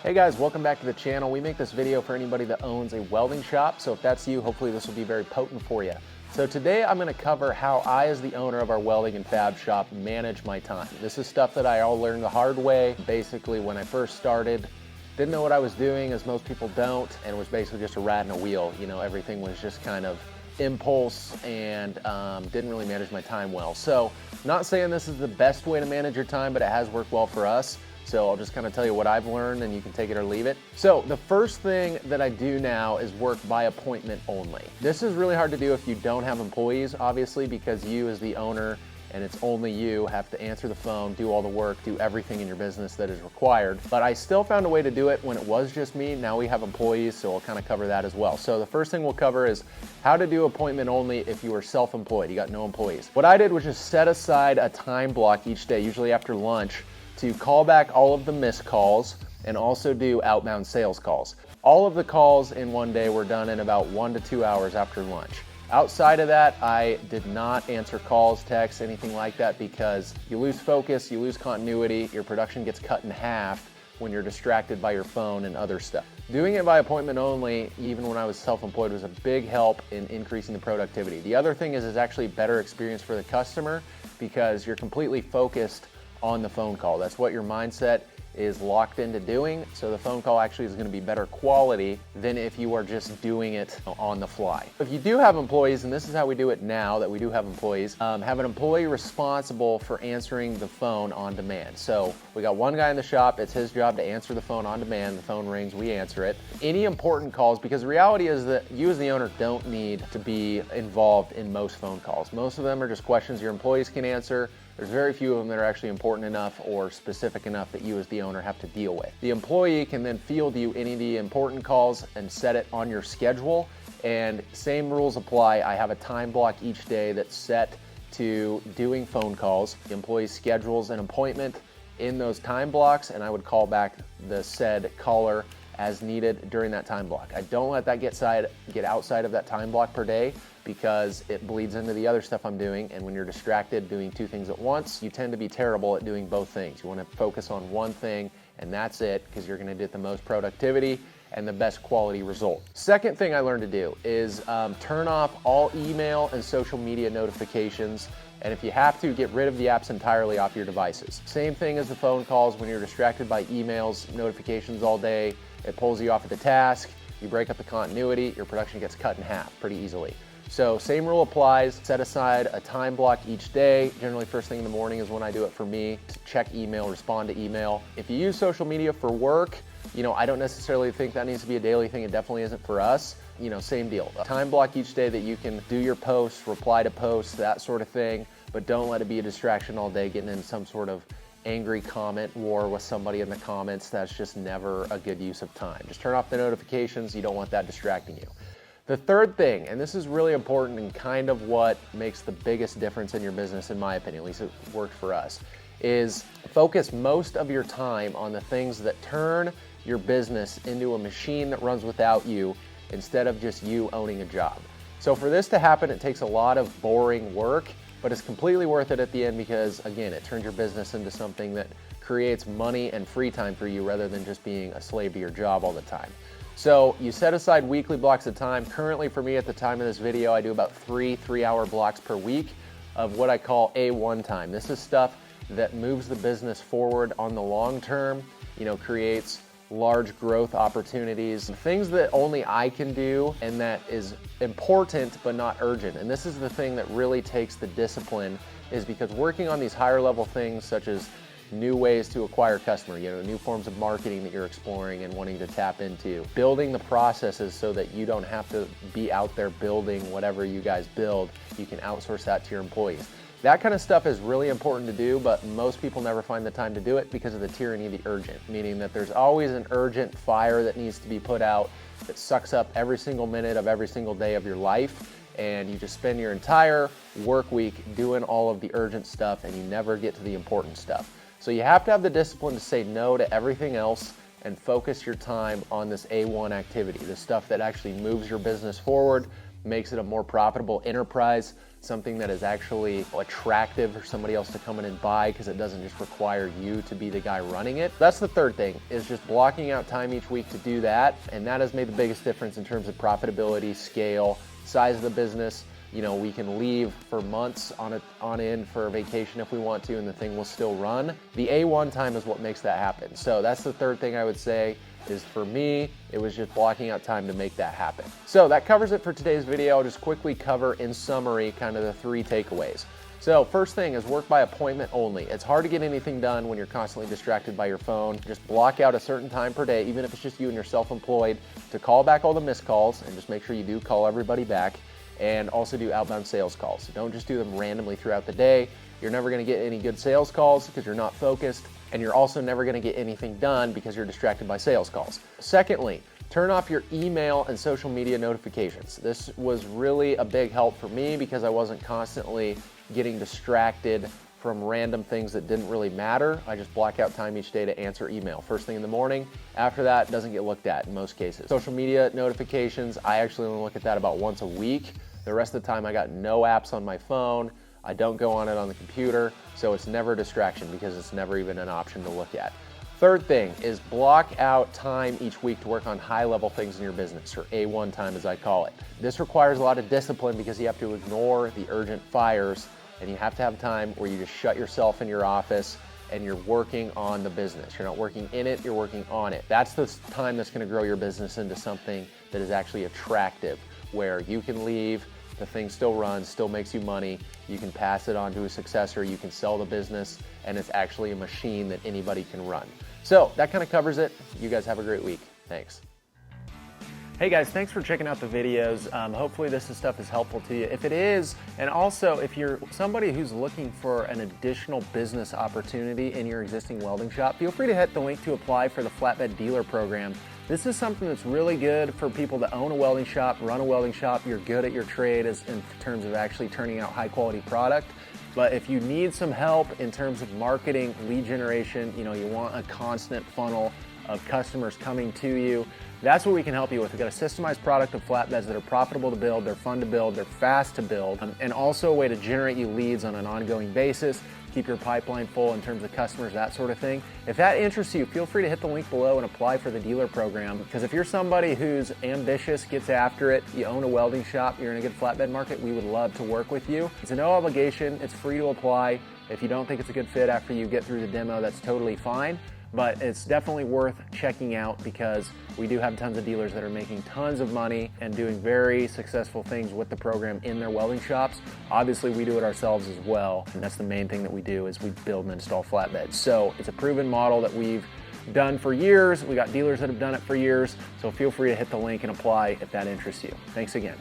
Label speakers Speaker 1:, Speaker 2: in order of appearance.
Speaker 1: Hey guys, welcome back to the channel. We make this video for anybody that owns a welding shop, so if that's you, hopefully this will be very potent for you. So today I'm going to cover how I, as the owner of our welding and fab shop, manage my time. This is stuff that I all learned the hard way. Basically, when I first started, didn't know what I was doing, as most people don't, and was basically just a rat in a wheel. You know, everything was just kind of impulse and didn't really manage my time well. So, not saying this is the best way to manage your time, but it has worked well for us. So I'll just kind of tell you what I've learned and you can take it or leave it. So the first thing that I do now is work by appointment only. This is really hard to do if you don't have employees, obviously, because you as the owner, and it's only you, have to answer the phone, do all the work, do everything in your business that is required. But I still found a way to do it when it was just me. Now we have employees, so I'll kind of cover that as well. So the first thing we'll cover is how to do appointment only if you are self-employed, you got no employees. What I did was just set aside a time block each day, usually after lunch, to call back all of the missed calls and also do outbound sales calls. All of the calls in one day were done in about 1 to 2 hours after lunch. Outside of that, I did not answer calls, texts, anything like that, because you lose focus, you lose continuity, your production gets cut in half when you're distracted by your phone and other stuff. Doing it by appointment only, even when I was self-employed, was a big help in increasing the productivity. The other thing is actually a better experience for the customer because you're completely focused on the phone call. That's what your mindset is locked into doing. So the phone call actually is going to be better quality than if you are just doing it on the fly. If you do have employees, and this is how we do it now that we do have employees, have an employee responsible for answering the phone on demand. So we got one guy in the shop, it's his job to answer the phone on demand. The phone rings, we answer it. Any important calls, because the reality is that you as the owner don't need to be involved in most phone calls. Most of them are just questions your employees can answer. There's very few of them that are actually important enough or specific enough that you as the owner have to deal with. The employee can then field you any of the important calls and set it on your schedule. And same rules apply. I have a time block each day that's set to doing phone calls. The employee schedules an appointment in those time blocks, and I would call back the said caller as needed during that time block. I don't let that get outside of that time block per day, because it bleeds into the other stuff I'm doing, and when you're distracted doing two things at once, you tend to be terrible at doing both things. You want to focus on one thing and that's it, because you're going to get the most productivity and the best quality result. Second thing I learned to do is turn off all email and social media notifications, and if you have to, get rid of the apps entirely off your devices. Same thing as the phone calls. When you're distracted by emails, notifications all day, it pulls you off of the task, you break up the continuity, your production gets cut in half pretty easily. So same rule applies. Set aside a time block each day. Generally first thing in the morning is when I do it for me, to check email, respond to email. If you use social media for work, you know, I don't necessarily think that needs to be a daily thing. It definitely isn't for us. You know, same deal. A time block each day that you can do your posts, reply to posts, that sort of thing, but don't let it be a distraction all day, getting in some sort of angry comment war with somebody in the comments. That's just never a good use of time. Just turn off the notifications. You don't want that distracting you. The third thing, and this is really important and kind of what makes the biggest difference in your business, in my opinion, at least it worked for us, is focus most of your time on the things that turn your business into a machine that runs without you, instead of just you owning a job. So for this to happen, it takes a lot of boring work, but it's completely worth it at the end, because again, it turns your business into something that creates money and free time for you rather than just being a slave to your job all the time. So you set aside weekly blocks of time. Currently for me at the time of this video, I do about three-hour blocks per week of what I call A1 time. This is stuff that moves the business forward on the long term, you know, creates large growth opportunities, things that only I can do and that is important but not urgent. And this is the thing that really takes the discipline, is because working on these higher level things such as new ways to acquire customer, you know, new forms of marketing that you're exploring and wanting to tap into, building the processes so that you don't have to be out there building whatever you guys build. You can outsource that to your employees. That kind of stuff is really important to do, but most people never find the time to do it because of the tyranny of the urgent, meaning that there's always an urgent fire that needs to be put out that sucks up every single minute of every single day of your life, and you just spend your entire work week doing all of the urgent stuff and you never get to the important stuff. So you have to have the discipline to say no to everything else and focus your time on this A1 activity, the stuff that actually moves your business forward, makes it a more profitable enterprise, something that is actually attractive for somebody else to come in and buy because it doesn't just require you to be the guy running it. That's the third thing, is just blocking out time each week to do that. And that has made the biggest difference in terms of profitability, scale, size of the business. You know, we can leave for months on end for a vacation if we want to, and the thing will still run. The A1 time is what makes that happen. So that's the third thing I would say, is for me, it was just blocking out time to make that happen. So that covers it for today's video. I'll just quickly cover in summary kind of the 3 takeaways. So first thing is work by appointment only. It's hard to get anything done when you're constantly distracted by your phone. Just block out a certain time per day, even if it's just you and you're self-employed, to call back all the missed calls, and just make sure you do call everybody back. And also do outbound sales calls. So don't just do them randomly throughout the day. You're never gonna get any good sales calls because you're not focused, and you're also never gonna get anything done because you're distracted by sales calls. Secondly, turn off your email and social media notifications. This was really a big help for me because I wasn't constantly getting distracted from random things that didn't really matter. I just block out time each day to answer email. First thing in the morning. After that, it doesn't get looked at in most cases. Social media notifications, I actually only look at that about once a week. The rest of the time, I got no apps on my phone. I don't go on it on the computer, so it's never a distraction because it's never even an option to look at. Third thing is block out time each week to work on high-level things in your business, or A1 time as I call it. This requires a lot of discipline because you have to ignore the urgent fires, and you have to have time where you just shut yourself in your office and you're working on the business. You're not working in it, you're working on it. That's the time that's gonna grow your business into something that is actually attractive, where you can leave, the thing still runs, still makes you money, you can pass it on to a successor, you can sell the business, and it's actually a machine that anybody can run. So that kind of covers it. You guys have a great week. Thanks. Hey guys, thanks for checking out the videos. Hopefully this stuff is helpful to you. If it is, and also if you're somebody who's looking for an additional business opportunity in your existing welding shop, feel free to hit the link to apply for the Flatbed Dealer Program. This is something that's really good for people that own a welding shop, run a welding shop. You're good at your trade in terms of actually turning out high quality product. But if you need some help in terms of marketing, lead generation, you want a constant funnel of customers coming to you, that's what we can help you with. We've got a systemized product of flatbeds that are profitable to build, they're fun to build, they're fast to build, and also a way to generate you leads on an ongoing basis, keep your pipeline full in terms of customers, that sort of thing. If that interests you, feel free to hit the link below and apply for the dealer program, because if you're somebody who's ambitious, gets after it, you own a welding shop, you're in a good flatbed market, we would love to work with you. It's a no obligation, it's free to apply. If you don't think it's a good fit after you get through the demo, that's totally fine. But it's definitely worth checking out because we do have tons of dealers that are making tons of money and doing very successful things with the program in their welding shops. Obviously, we do it ourselves as well, and that's the main thing that we do is we build and install flatbeds. So it's a proven model that we've done for years. We got dealers that have done it for years, so feel free to hit the link and apply if that interests you. Thanks again.